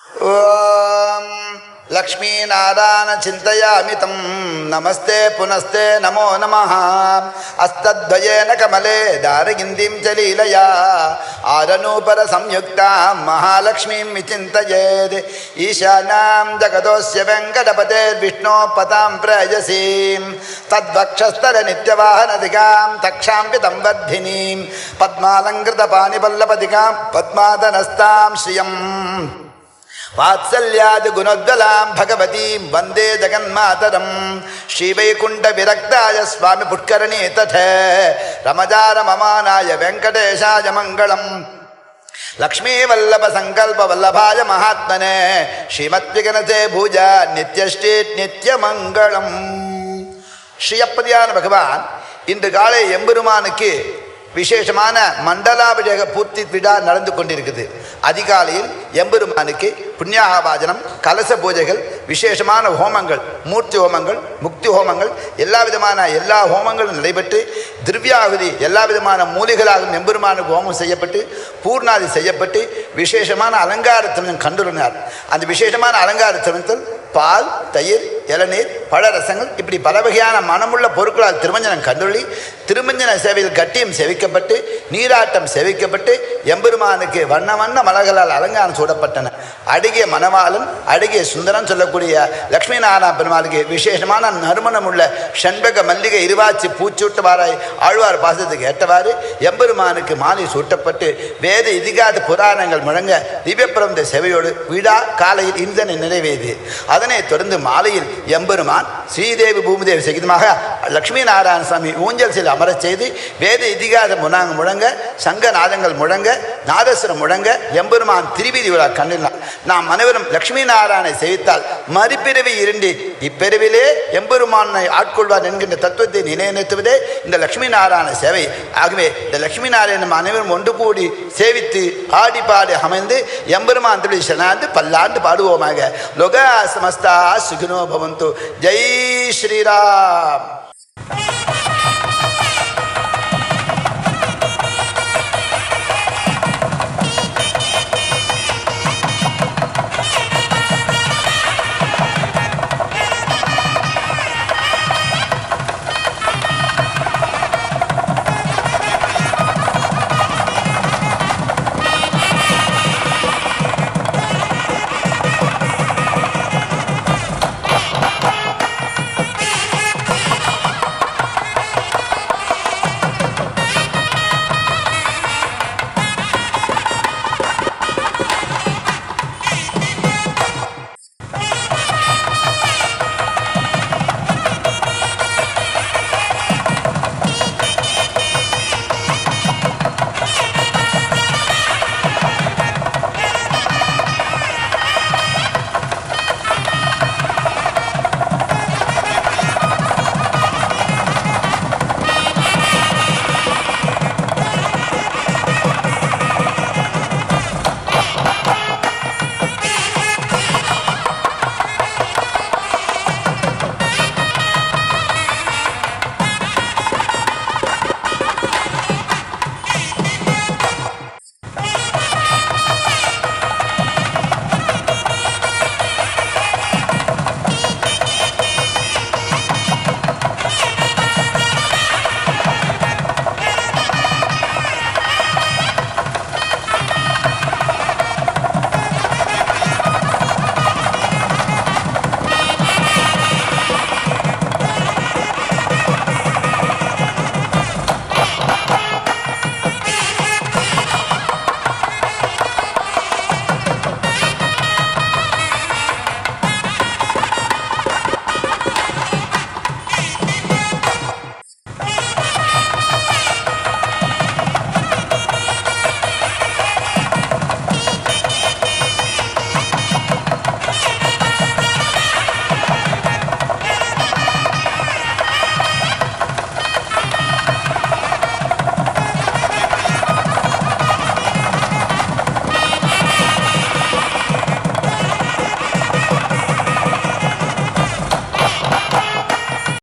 ஓம் லக்ஷ்மீநாராயண சிந்தயாமிதம் நமஸ்தே புனஸ்தே நமோ நமः அஸ்தத்வயேன கமலே தாரகிந்திம் ச லீலயா ஆரநூபர சம்யுக்தாம் மகாலக்ஷ்மீம் விசிந்தயேத் ஈசானாம் ஜகதோஸ்ய வெங்கடபதேர்விஷ்ணோ பதாம் பிரயசீம் தத்வக்ஷஸ்தர நித்யவாஹனதிகாம் தக்ஷாம்பிதம் வர்தினீம் பத்மாலங்கிருத பாணிபல்லபதிகாம் பத்மாதனஸ்தாம் ஸ்ரியம் வாத்சல்யாதி குணோத்வலாம் பகவதீம் வந்தே ஜகன்மாதரம் ஸ்ரீவைகுண்ட விரக்தாய ஸ்வாமி புட்கரணி தத ரமஜார மமானாய வெங்கடேஷாய மங்களம் லக்ஷ்மீ வல்லப சங்கல்ப வல்லபாய மகாத்மனே ஸ்ரீமத்விகனசே பூஜா நித்யஸ்ரீ நித்யமங்களம். ஸ்ரீயப்பதியான பகவான் இன்று காலை எம்பெருமானுக்கு விசேஷமான மண்டலாபிஷேக பூர்த்தி விழா நடந்து கொண்டிருக்குது. அதிகாலையில் எம்பெருமானுக்கு புண்ணியாகவாஜனம், கலச பூஜைகள், விசேஷமான ஹோமங்கள், மூர்த்தி ஹோமங்கள், முக்தி ஹோமங்கள், எல்லா ஹோமங்களும் நடைபெற்று திவ்யாகுதி எல்லா விதமான மூலிகளாகவும் எம்பெருமானுக்கு ஹோமம் செய்யப்பட்டு பூர்ணாதி செய்யப்பட்டு விசேஷமான அலங்கார திருமணம் கண்டுள்ளனர். அந்த விசேஷமான அலங்கார திருமணத்தில் பால், தயிர், இளநீர், பழரசங்கள் இப்படி பல வகையான மனமுள்ள பொருட்களால் திருமஞ்சனம் கண்டுள்ளி திருமஞ்சன சேவையில் கட்டியம் சேவிக்கப்பட்டு நீராட்டம் சேவிக்கப்பட்டு எம்பெருமானுக்கு வண்ண வண்ண மலர்களால் அலங்காரம் சூடப்பட்டன. அழகிய மணவாளன், அழகிய சுந்தரன் சொல்லக்கூடிய லக்ஷ்மி நாராயண பெருமாளுக்கு விசேஷமான நறுமணம் உள்ள செண்பக மல்லிகை இருவாச்சி பூச்சூட்டவாராய் ஆழ்வார் பாசத்துக்கு ஏற்றவாறு எம்பெருமானுக்கு மாலை சூட்டப்பட்டு வேத இதிகாத புராணங்கள் முழங்க திவ்யப்பிரபந்த சேவையோடு விழா காலையில் இந்தனை நிறைவேறியது. அதனை தொடர்ந்து மாலையில் எம்பெருமான் ஸ்ரீதேவி பூமிதேவி சகிதமாக லக்ஷ்மி நாராயண சுவாமி ஊஞ்சல் சில அமரச் செய்து வேத இதிகாத முழங்க சங்கநாதங்கள் முழங்க நாதஸ்வரம் முழங்க எம்பெருமான் திருவீதி விழா கண்டினார். நாம் அனைவரும் லக்ஷ்மி நாராயணனை சேவித்தால் மறுபிறவி இரண்டு இப்பிறவிலே எம்பெருமானை ஆட்கொள்வார் என்கின்ற தத்துவத்தை நிலைநிறுத்துவதே இந்த லக்ஷ்மி நாராயண சேவை. ஆகவே இந்த லக்ஷ்மி நாராயணன் அனைவரும் ஒன்று கூடி சேவித்து ஆடி பாடி அமைந்து எம்பெருமான் திருடி சனாந்து பல்லாண்டு பாடுவோமாக. லோகா சமஸ்தா சுகினோ பவந்து. ஜெய் ஸ்ரீராம்.